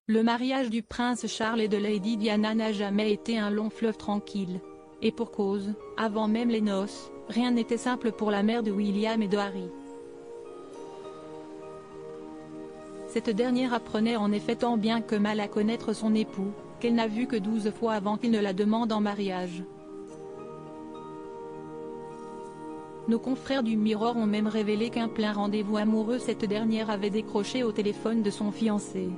Le mariage du prince Charles et de Lady Diana n'a jamais été un long fleuve tranquille. Et pour cause, avant même les noces, rien n'était simple pour la mère de William et de Harry. Cette dernière apprenait en effet tant bien que mal à connaître son époux, qu'elle n'a vu que 12 fois avant qu'il ne la demande en mariage. Nos confrères du Mirror ont même révélé qu'un plein rendez-vous amoureux cette dernière avait décroché au téléphone de son fiancé.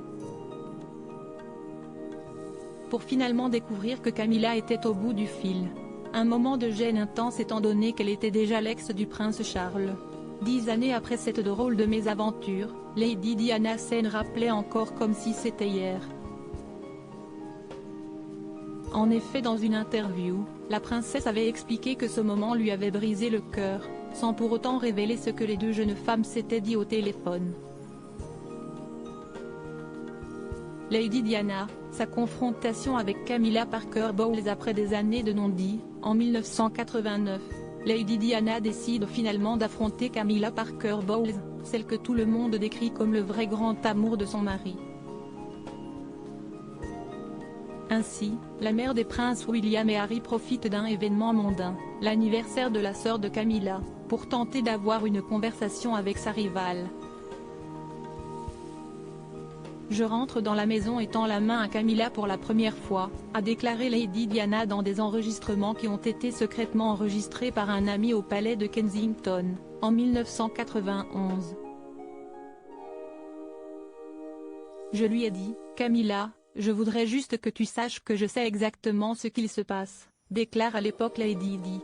Pour finalement découvrir que Camilla était au bout du fil. Un moment de gêne intense étant donné qu'elle était déjà l'ex du prince Charles. 10 années après cette drôle de mésaventure, Lady Diana s'en rappelait encore comme si c'était hier. En effet, dans une interview, la princesse avait expliqué que ce moment lui avait brisé le cœur, sans pour autant révéler ce que les deux jeunes femmes s'étaient dit au téléphone. Lady Diana, sa confrontation avec Camilla Parker Bowles après des années de non-dit. En 1989, Lady Diana décide finalement d'affronter Camilla Parker Bowles, celle que tout le monde décrit comme le vrai grand amour de son mari. Ainsi, la mère des princes William et Harry profite d'un événement mondain, l'anniversaire de la sœur de Camilla, pour tenter d'avoir une conversation avec sa rivale. Je rentre dans la maison et tends la main à Camilla pour la première fois, a déclaré Lady Diana dans des enregistrements qui ont été secrètement enregistrés par un ami au palais de Kensington, en 1991. Je lui ai dit, Camilla, je voudrais juste que tu saches que je sais exactement ce qu'il se passe, déclare à l'époque Lady Di.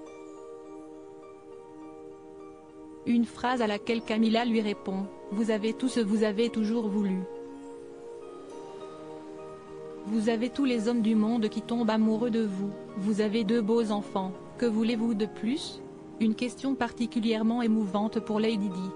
Une phrase à laquelle Camilla lui répond, vous avez tout ce que vous avez toujours voulu. Vous avez tous les hommes du monde qui tombent amoureux de vous, vous avez 2 beaux enfants, que voulez-vous de plus? Une question particulièrement émouvante pour Lady Di.